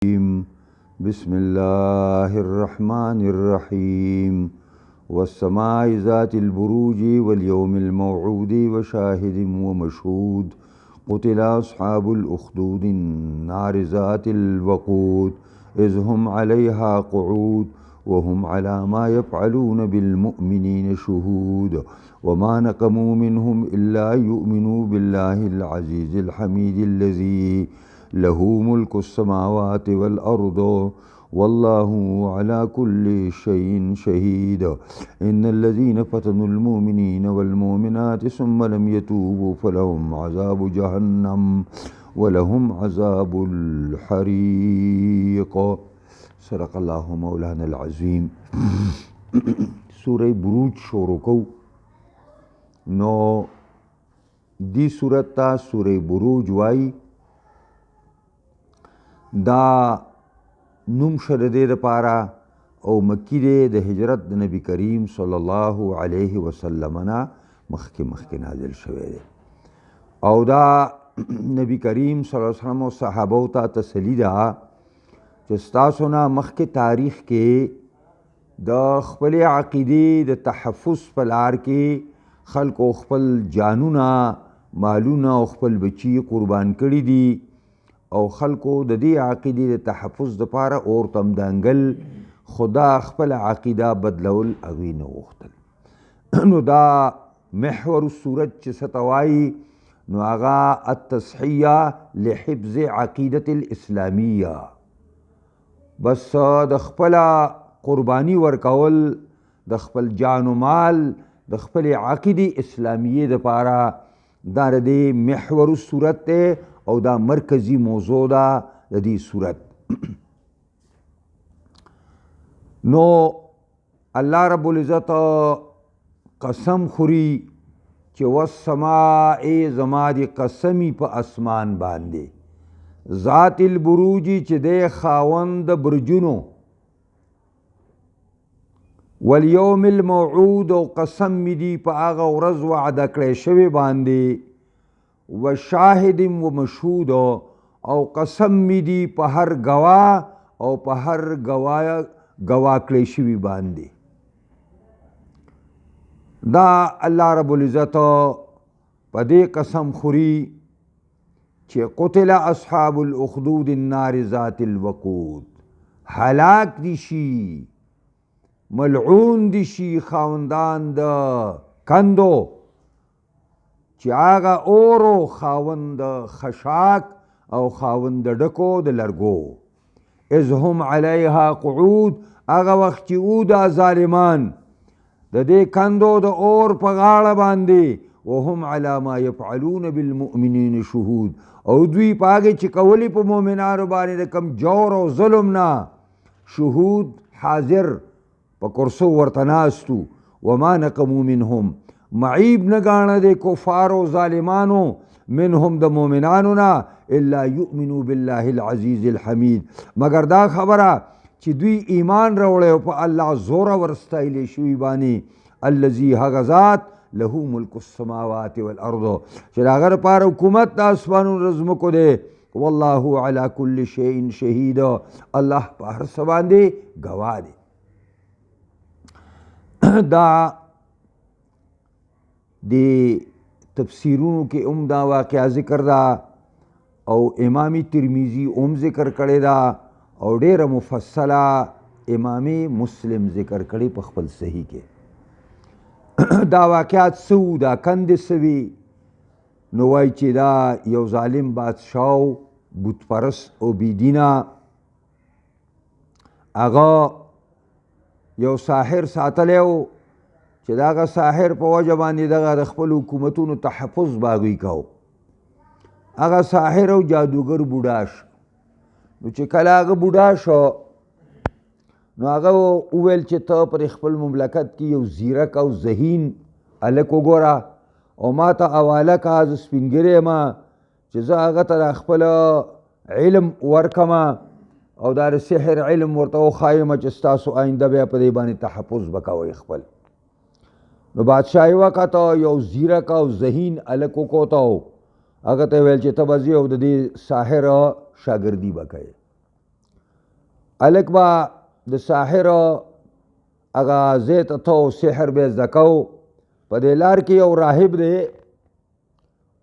بسم الله الرحمن الرحيم والسماء ذات البروج واليوم الموعود وشاهد ومشهود قتل أصحاب الأخدود النار ذات الوقود إذ هم عليها قعود وهم على ما يفعلون بالمؤمنين شهود وما نقموا منهم إلا يؤمنوا بالله العزيز الحميد الذي له ملك السماوات والأرض والله على كل شيء شهيد إن الذين فتنوا المؤمنين والمؤمنات ثم لم يتوبوا فلهم عذاب جهنم ولهم عذاب الحريق. صدق الله مولانا العظیم. سورہ بروج شروع کو نو دی صورت تا سورہ بروج وائی دا نوم شد دې دپاره او مکی دی د هجرت د نبی کریم صلی الله علیه وسلم نه مخکې نازل شوی دی او دا نبی کریم صلی الله علیه وسلم او صحابو ته تسلی ده چې ستاسو نه مخکې تاریخ کې د خپلې عقیدې د تحفظ په لار کې خلکو خپل جانونه مالونه او خپل بچي قربان کړي دي او خلکو د دې عقیدې د تحفظ دپاره اور تمدانګل خدا خپل عقیده بدلول هغوی نه غوښتل. نو دا محور الصورت چې څه ته وایي نو هغه التصحیه لحفظ عقیدة الاسلامیه، بس د خپله قربانی ورکول د خپل جان و مال د خپلې عقیدې اسلامیې دپاره دا د دې محور الصورت دی او دا مرکزی موضوع دا د دې صورت. نو الله رب العزت قسم خوري چې والسماء زما دی قسمی په اسمان باندې ذات البروجی چې دی خاوند برجونو والیوم الموعود او قسم می دی په هغه ورځ وعده کړی شوی باندې وشاهد و مشهود او قسم می دی په هر گواه او په هر گواه کړی شوي باندې. دا الله رب العزت په دې قسم خوري چې قتل اصحاب الاخدود النار ذات الوقود، هلاک دي شي ملعون دي شي خاوندان د کندو چې هغه اورو خاوند خشاک او خاوند ډکو د لرګو. اذ هم علیها قعود، هغه وخت چې او دا ظالمان د دې کندو د اور په غاړه باندې وهم علی ما یفعلون بالمؤمنین شهود، او دوی په هغې چې کولی په مؤمنانو باندې د کم جور او ظلم نه شهود حاضر په کرسو ورته ناستو. وما نقموا منهم، معیب نه ګاڼه د کفارو ظالمانو منهم د مؤمنانو نه الا یؤمنوا بالله العزیز الحمید، مگر دا خبره چې دوی ایمان راوړی او په الله زوره ورستایلی شوي باندې الذي هغه ذات له ملک السماوات والارض چې د هغه دپاره حکومت د اسمانونو د ځمکو دی. والله علی کل شیء شهید، الله په هر څه باندې ګواه دی. دا د تفسیرونو کې هم دا واقعه ذکر ده او امام ترمیزی هم ذکر کړی ده او ډیره مفصله امام مسلم ذکر کړی په خپل صحیح کې. دا واقعات څه دا کندې څه وي نو وایي چې دا یو ظالم بادشاه بت پرست او بېدینه هغه یو ساحر ساتلی و چې د هغه ساحر په وجه باندې دغه د خپل حکومتونو تحفظ به هغوی کو. هغه ساحر او جادوګر بوډا شو، نو چې کله هغه بوډا شو نو هغه وویل چې ته پر خپل مملکت کې یو زیرک او ذهین هلک وګوره او ما ته حواله کړه، زه سپینګیری یم چې زه هغه ته د خپل علم ورکمه او دا د سحر علم ورته وښایم چې ستاسو آینده بیا په دې باندې تحفظ به کوئ خپل. نو بادشاه یې وکته یو زیرک او ذهین هلک وکوته هغه ته ویل چې ته به ځې او د دې ساحر شاګردي به کوې. هلک به د ساحر هغه ځای ته ته سحر به یې زده کو. په دې لار کې یو راهب دی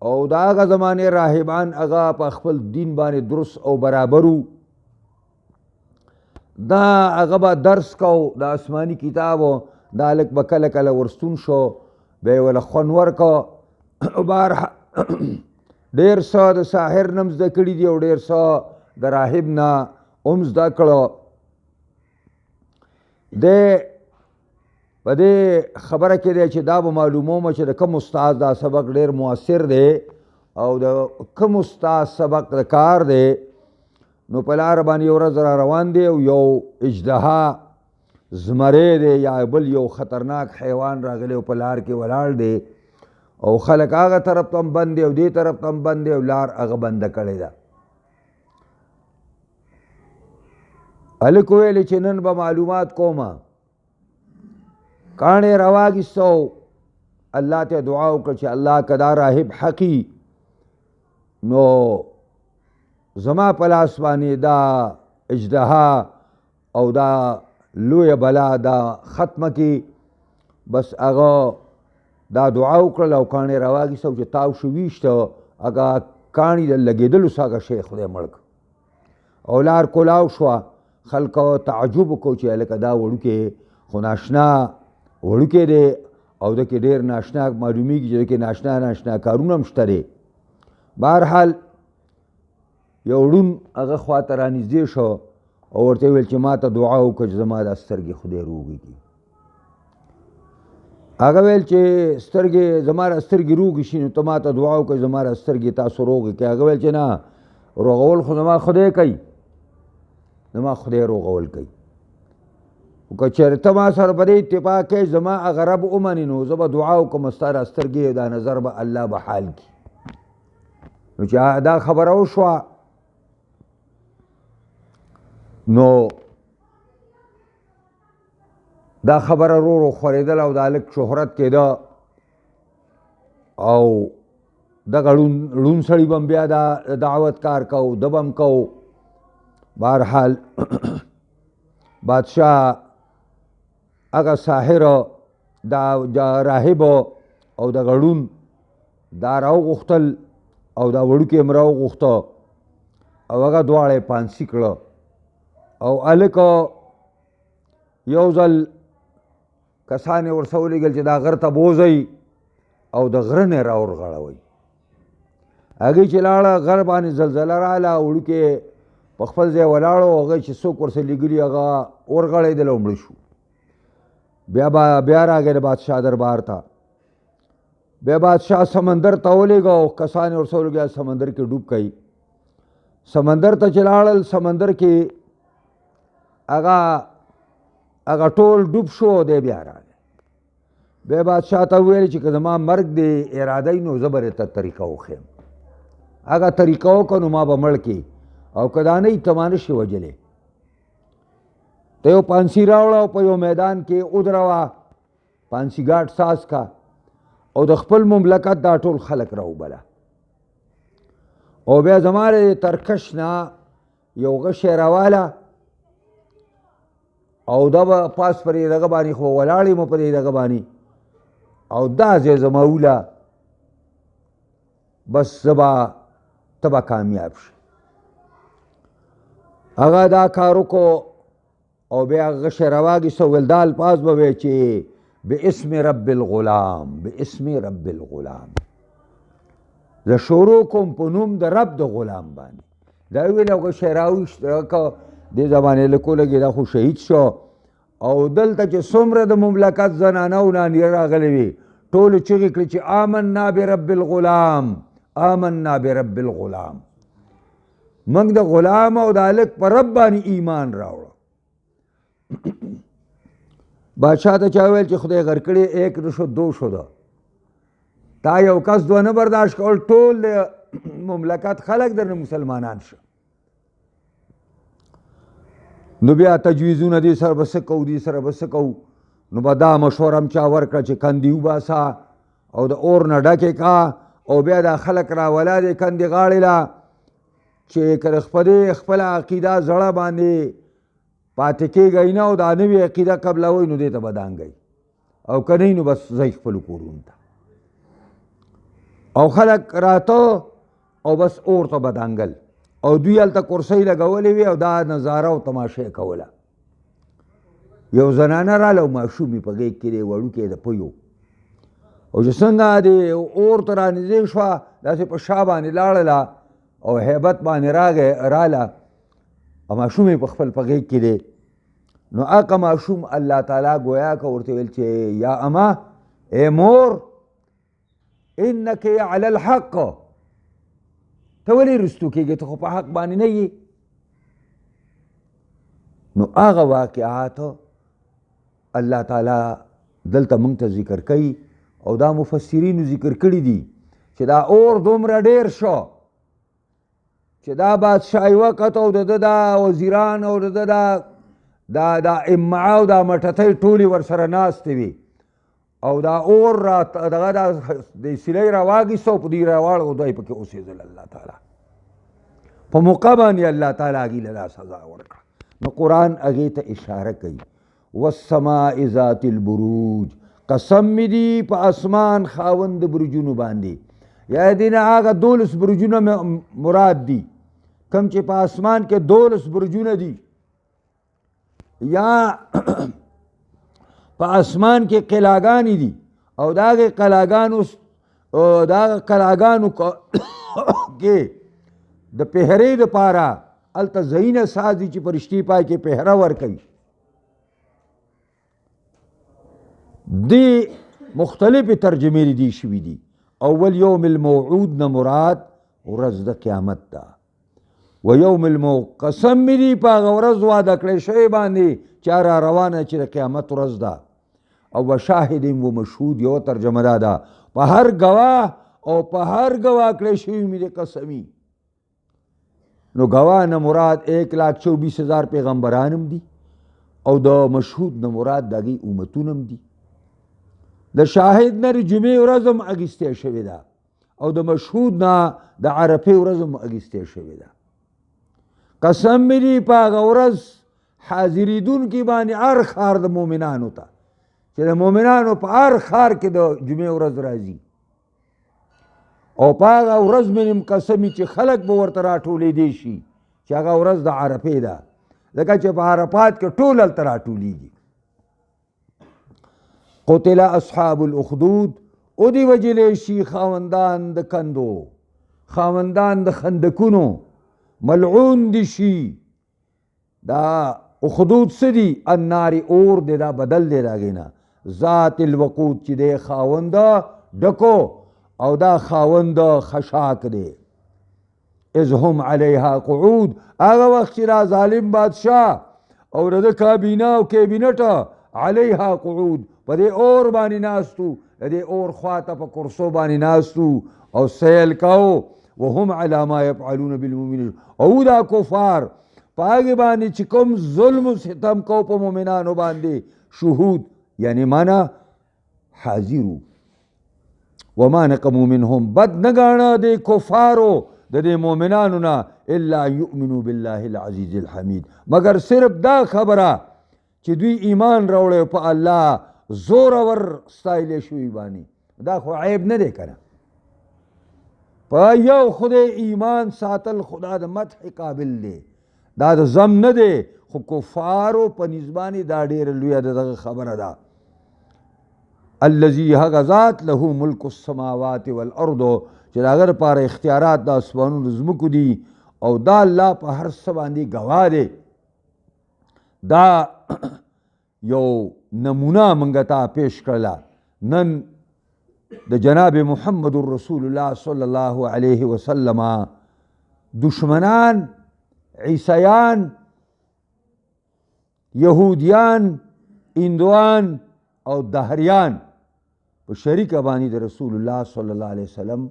او د هغه زمانې راهبان هغه په خپل دین باندې درست او برابر وو. دا هغه به درس کو د آسماني کتابو. دا هلک به کله کله ورستون شو بیا یې وله خوند ورکړه. بهرحال ډېر څه د ساحر نه هم زده کړي دي او ډېر څه د راهب نه هم زده کړه. دی په دې خبره کې دی چې دا به معلومومه چې د کوم استاد دا سبق ډېر مؤثر دی او د کوم استاد سبق د کار دی. نو په لاره باندې یو ورځ را روان دی او یو اژدها زمری دی یا بل یو خطرناک حیوان راغلی او په لار کې ولاړ دی او خلک هغه طرف ته هم بند دی او دې طرف ته هم بند دی او لار هغه بنده کړې ده. هلک ویلې چې نن به معلومات کومه. کاڼې راواخیستو الله ته دعا وکړه چې الله که دا راهب حقي نو زما په لاس باندې دا اژدها او دا لویه بلا دا ختمه کړي. بس هغه دا دعا وکړل او کاڼې راواخیستو چې تاو شو ویشته هغه کاڼي د لګېدلو څخه هغه شی خدای مړ کړ او لار کولاو شوه. خلکو تعجب وکړو چې هلکه دا وړوکی خو ناشنا وړوکی دی او د کې ډېر ناشنا معلومیږي چې د کې ناشنا کارونه هم شته دی. بهرحال یو ړوند هغه خواته رانږدې شو او ورته ویل چې ما ته دعا وکړه چې زما دا سترګې خدای روغې کړي. هغه ویل چې سترګې زما را سترګې روغې شي نو ته ما ته دعا وکړه زما را سترګې تاسو روغې کړي. هغه ویل چې نه روغول خو زما خدای کوي زما خدای روغول کوي. که چېرې ته ما سره په دې اتفاق کوې زما هغه رب ومنې نو زه به دعا وکړم ستا را سترګې دا نظر به الله به حال کړي. نو چې دا خبره وشوه نو دا خبره رو خورېدله او دا هلک شهرت کېده او دغه ړوند سړي به هم بیا دا دعوت کار کو ده به هم کو. بهرحال بادشاه هغه ساحر دا راهب او دغه ړوند دا راوغوښتل او دا وړوکی هم راوغوښته او هغه دواړه یې پانسي کړه او هلک یو ځل کسان یې ورڅه ولېږل چې دا غر ته بوځئ او د غره نه یې راورغړوئ. هغې چې لاړه غر باندې زلزله راغله وړوکی په خپل ځای ولاړو هغه چې څوک ورسره لېږلي هغه ورغړېدل او مړه شو. بیا راغی د بادشاه دربار ته. بیا بادشاه سمندر ته ولېږه او کسان یې ورڅه ولېږه سمندر کې ډوب کړئ. سمندر ته چې لاړل سمندر کې هغه ټول ډوب شو دی بیا راغی. بیا بادشاه ته وویل چې که زما مرګ دی اراده وي نو زه به درته طریقه وښیم. هغه طریقه وکړه نو ما به مړ کړي او که دا نه وي ته ما نشي وجلی. ته یو پانسي راوړه او په یو میدان کې ودروه پانسي ګاډ ساز کا او د خپل مملکت دا ټول خلک راوبله او بیا زما د ترکش نه یو غشی راواله او دا به پاس پر یې دغه باندې خو ولاړ یم پر یې دغه باندې او دا ځای زما وله بس زه به ته به کامیاب شي. هغه دا کار وکړو او بیا هغه غشی راواخیسته ویل دا الفاظ به وی چې باسم رب الغلام باسم رب الغلام زه شروع کوم په نوم د رب د غلام باندې. دا ویل او غشی راویسته دې زمانې لیکو لګي دا خو شهید شو او دلته چې څومره د مملکت زنانه او نانې راغلې وي ټولو چغې کړې چې آمنا برب الغلام آمنا برب الغلام. موږ د غلام او د هلک په رب باندې ایمان راوړه. بادشاه ته چا ویل چې خدای غر کړې ایک نه شو دو شو ده تا یو کس دوه نه برداشت کول ټول د مملکت خلک درنه مسلمانان شو. نو بیا تجویزونه دې سره به څه کوو دې سره به څه کوو نو به دا مشوره هم چا ورکړه چې کندې وباسه او د اور نه ډکې کا او بیا دا خلک راولا دې کندې غاړې له چې که د خپله عقیده زړه باندې پاتې کېږئ نه او دا نوې عقیده قبلوئ نو دې ته بدانګئ او که نه نو بس ځئ خپلو کورونو ته او خلک راته او بس اور ته بدانګل او دوی هلته کرسۍ لګولې وې او دا نظاره او تماشه یې کوله یو زنانه راله او ماشوم یې په غېږ کې دی وړوکی د پیو او چې څنګه د اور ته رانږدې شوه داسې په شا باندې لاړله او هیبت باندې راله او ماشوم یې په خپل په غېږ کې دی نو هغه ماشوم الله تعالی ګویا که ورته ویل چې یا اما ای مور انک علی الحق ته ولې رستو کېږې ته خو په حق باندې نه یې نو هغه واقعات الله تعالی دلته موږ ته ذکر کوي او دا مفسرینو ذکر کړي دي چې دا اور دومره ډېر شو چې دا بادشاهي وقت او د ده دا وزیران او د ده دا امعه او دا مټتۍ ټولې ورسره ناستې وي او دا اور دغه دا د سیلۍ راواګېسته او په دوی راواړو دوی پکې اوسېدل الله تعالی په موقع باندې الله تعالی هغې له دا سزا ورکړه نو قرآن هغې ته اشاره کوي والسماء ذات البروج قسم می دی په اسمان خاوند برجونو باندې یا دې نه هغه 12 برجونه مراد دي کوم چې په اسمان کې 12 برجونه دي یا په اسمان کې قلاګانې دي او دا قلاګانو کې د پهرې دپاره هلته ځایونه سازي چې فرشتې پای کې پهره ورکوي دی مختلفې ترجمې دي شوي دي اول یوم الموعود نه مراد ورځ د قیامت ده و یوم قسم مې دي په هغه ورځ واده کړی شوی باندې چې را روانه چې د قیامت ورځ ده او و شاهد و مشهود یو ترجمه ده په هر ګواه او په هر ګواه کړی شوي مې د قسمي نو ګواه نه مراد 1,24,000 پیغمبران هم دي او د مشهود نه مراد د هغې امتونه هم دي د شاهد نه د جمعې ورځ هم اخیستې شوې ده او د مشهود نه د عرفې ورځ هم اخیستې شوې ده قسم مې دي په هغه ورځ حاضرېدونکي باندې هر ښار د مؤمنانو ته چې د مؤمنانو په هر ښار کې د جمعې ورځ راځي او په هغه ورځ مې قسم چې خلک به ورته راټولېدی شي چې هغه ورځ د عرفې ده ځکه چې په عرفات کې ټول هلته راټولېږي قتل اصحاب الاخدود او دی وجلی شي خاوندان د کندو خاوندان د خندقونو ملعون دي شي دا اخدود څه دي النار اور دی دا بدل دی د هغې نه ذات الوقود چې دی خاوند ډکو او دا خاوند خشاک دی اذ هم علیها قعود هغه وخت چې دا ظالم بادشاه او د ده کابینه او کیبینټه علیها قعود په دې اور باندې ناستو د دې اور خواته په کرسو باندې ناستو او سیل کوو وهم علی ما یفعلون بالمؤمنین او دا کفار په هغې باندې چې کوم ظلم و ستم کو په مؤمنانو باندې شهود یعنی مانا حاضرو وما نقموا منهم بد نه ګاڼه د کفارو د دې مؤمنانو نه الا یؤمنوا بالله العزیز الحمید مگر صرف دا خبره چې دوی ایمان راوړی په الله زورور ستایلی شوي باندې دا خو عیب نه دی که نه په یو خدای ایمان ساتل خدا د مدح قابل دی دا د ضم نه دی خو کفارو په نسبانې دا ډېره لویه دغه خبره ده الذي هغه ذات له ملک السماوات والارض چې د هغه دپاره اختیارات د اسمانونو د ځمکو دي او دا الله په هر څه باندې ګواه دی دا یو نمونه موږ ته پیش کړله نن د جناب محمد رسول الله صلی الله علیه وسلم دشمنان عیسیان یهودیان هندوان او دهریان په شریکه باندې د رسول الله صلی الله علیه وسلم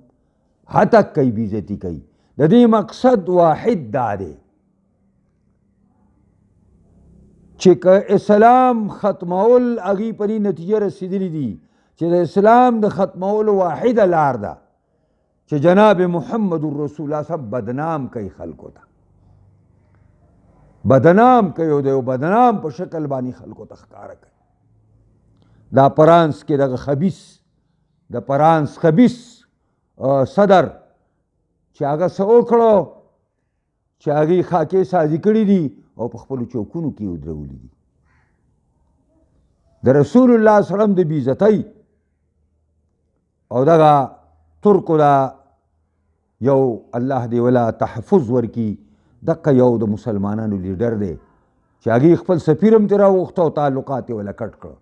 هتک کوي بېزتي کوي د دې مقصد واحد دا دی چې که اسلام ختمول هغې په دې نتیجه رسېدلي دي چې د اسلام د ختمولو واحده لار ده چې جناب محمد رسول الله صاحب بدنام کوي خلکو ته بدنام کوي او د یو بدنام په شکل باندې خلکو ته ښکاره کوي. دا فرانس کې دغه خبیث د فرانس خبیث صدر چې هغه څه وکړو چې هغې خاکې سازي کړي دي او په خپلو چوکونو کې یې ودرولي دي. د رسول الله صلی الله علیه وسلم د بېعزتۍ او دغه ترکو دا یو الله دې ولا تحفظ ورکي دقه یو د مسلمانانو لیډر دی چې هغې خپل سفیر هم ترې راوغوښته او تعلقات یې ولا کټ کړه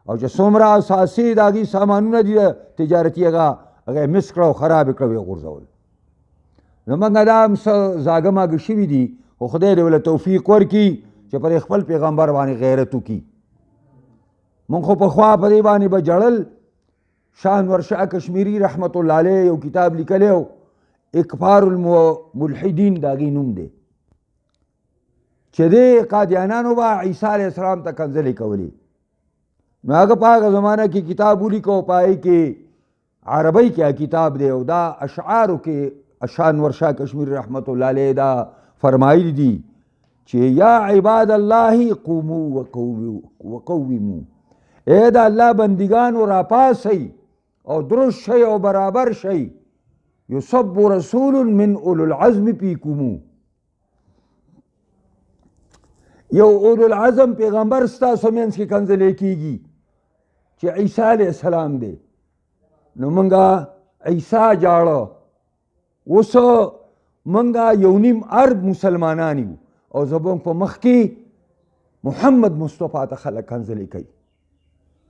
او چې څومره اساسي د هغې سامانونه دي تجارتي هغه یې مس کړه او خراب یې کړه ویې غورځول. زموږ دا هم څه زاګه ماګه شوي دي خو خدای دې ورله توفیق ورکړي چې پر خپل پیغمبر باندې غیرت وکړي. مونږ خو پخوا په دې باندې به جړل. شاه انور شاه کشمیري رحمت الله علیه یو کتاب لیکلی و اکفار الملحدین د هغې نوم دی چې دې قادیانانو به عیسی علیه السلام ته کنځلې کولې. نو هغه په هغه زمانه کې کتاب ولیکه او په هغې کې عربۍ کې کتاب دی او دا اشعارو کې شاه انور شاه کشمیري رحمت الله علیه دا فرمایلی دي چې یا عباد الله قوموا وقوموا، اے د الله بندگانو راپاسئ او درست شئ او برابر شئ. یصب رسول من اولو العزم فیکم، یو اولو العزم پیغمبر ستاسو منځ کې کنځلې کیږي چې عیسی علیه السلام دی. نو منګه عیسی جاړه، اوس منګه یو نیم ارب مسلمانان یو او زموږ په مخ کې محمد مصطفی ته خلک کنځلې کوي.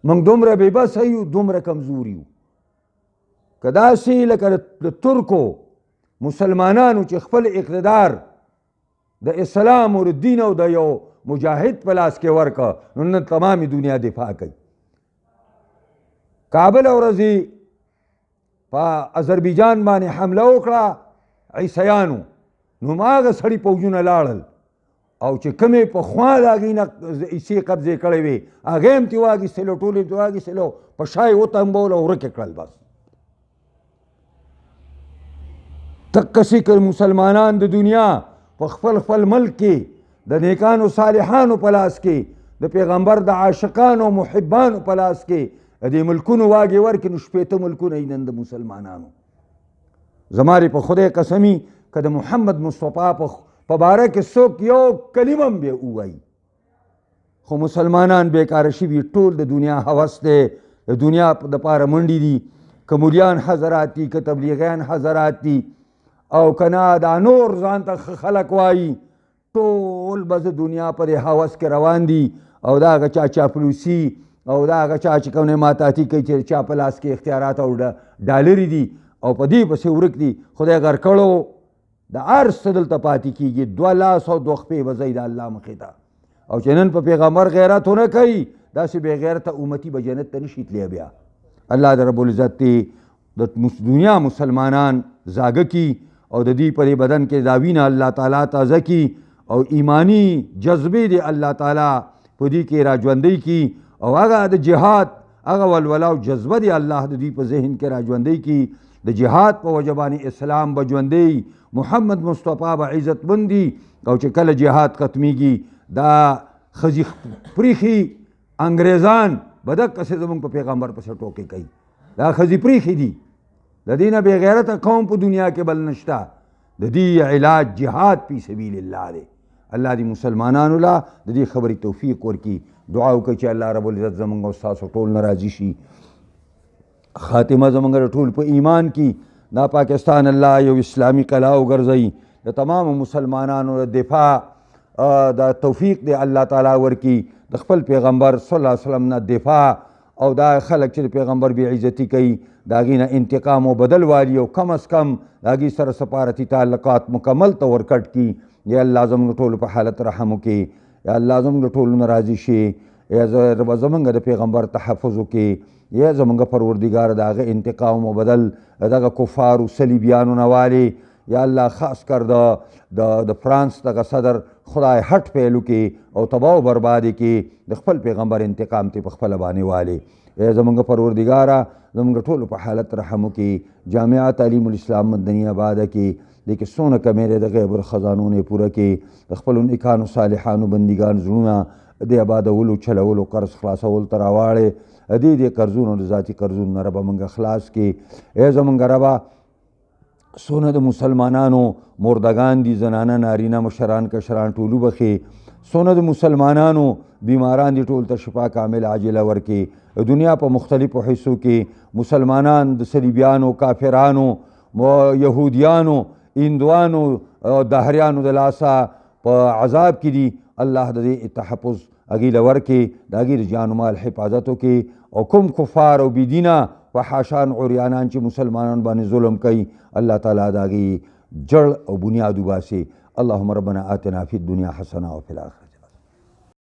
موږ دومره بې بسه یو، دومره کمزور یو. که داسې لکه د ترکو مسلمانانو چې خپل اقتدار د اسلام او د دین او د یو مجاهد په لاس کې ورکه، نو نن تمامي دنیا دفاع کوي. کابل ورځې په اذربیجان باندې حمله وکړه عیسیانو، نو هماغه سړي پوځونه لاړل او چې کومې پخوا د هغې نه عیسې قبضې کړی وې هغې هم ترې واخیستلو، ټول یې ترې واخیستلو، په شا یې وتنبول او ورک یې کړل. بس دقسې که مسلمانان د دنیا په خپل خپل ملک کې د نیکانو صالحانو په لاس کې د پیغمبر د عاشقانو او محبانو په لاس کې د دې ملکونو واګې ورکړي، نو 80 ملکونه یې نن د مسلمانانو. زما دې په خدای قسمي که د محمد مصطفی په باره کې څوک یو کلمه هم بیا ووایي، خو مسلمانان بیکاره شوي. ټول د دنیا هوس دی، د دنیا دپاره منډې دي، که مولیان حضرات دي، که تبلیغیان حضرات دي او که نه دا نور ځان ته خلک وایي، ټول به د دنیا په دې هوس کې روان دي او د هغه چا چاپلوسي او د هغه چا چې کوم نه ماتاتي کوي چې چا په لاس کې اختیارات او ډالري دي او په دې پسې ورک دي. خدای غر کړو د هر څه دلته پاتې کېږي، 2 لاس او 2 خپې به ځئ د الله مخې ته. او چې نن په پیغمبر غیرت ونه کوي، داسې بې غیرته امتي به جنت ته نشي تللی. بیا الله د رب العزت دې د دنیا مسلمانان زاګه کي او د دې په دې بدن کې دا وینه الله تعالی تازه کي او ایمانی جذبې دې الله تعالی په دې کې را ژوندی کي او هغه د جهاد هغه ولوله او جذبه دې الله د دې په ذهن کې را ژوندی کي. د جهاد په وجه باندې اسلام به ژوندی، محمد مصطفی به عزتمندي او چې کله جهاد ختمیږي دا ښځې پریښي انګریزان به دقسې زموږ په پیغمبر پسې ټوکې کوي. دا ښځې پریښي دي، د دې نه بې غیرته قوم په دنیا کې بل نشته. د دې علاج جهاد فی سبیل الله دی. الله دې مسلمانانو له د دې خبرې توفیق ورکړي. دعا وکړئ چې الله رب العزت زموږ او ستاسو ټول نه راضي شي. خاتمه زموږ د ټول په ایمان کې دا پاکستان الله یو اسلامي قلعه وګرځوي. د تمامو مسلمانانو د دفاع د توفیق دی الله تعالی ورکړي. د خپل پیغمبر صلی الله علیه وسلم نه دفاع او دا خلک چې د پیغمبر بې عزتي کوي د هغې نه انتقام او بدل والي او کم از کم د هغې سره سفارتي تعلقات مکمل طور کټ کړي. یا الله زموږ ټولو په حالت رحم وکړي. یا الله زموږ ټولو نه راضي شي. یا رب زموږ د پیغمبر تحفظ وکړي. یا زموږ پروردګار د هغه انتقام او بدل دغه کفارو صلیبیانو نه والي. یا الله خاص کر د فرانس دغه صدر خدای هټ پیل وکړي او تباه او بربادي کې د خپل پیغمبر انتقام ته په خپله باندې والي. ای زموږ پروردګاره زموږ ټولو په حالت رحم وکړي. جامعه تعلیم الاسلام مدني آباده کې دې کې څونه کمی دی د غیب الخزانو نه پوره کړي، د خپلو نیکانو صالحانو بندګان زړونه د آبادولو چلولو قرض خلاصولو ته راواړې، دې قرضونو د ذاتي قرضونو نه ربه موږ خلاص کړي. ای زموږ ربه څونه د مسلمانانو مردگان دي، زنانه نارینه مشران کشران ټول وبخې، څونه د مسلمانانو بیماران دي ټول ته شفا کامل عاجله ورکړي. دنیا په مختلفو حصو کې مسلمانان د صلیبیانو، کافرانو، یهودیانو، هندوانو او دهریانو د لاسه په عذاب کې دي، الله د دې تحفظ هغې له ورکړي، د هغې د جان و مال حفاظت وکړي، او کوم کفار او بېدینه فحاشان عریانان چې مسلمانان باندې ظلم کوي الله تعالی د هغې جړ او بنیاد وباسي. اللهم ربنا آتنا فی الدنیا حسنه وفي الآخرة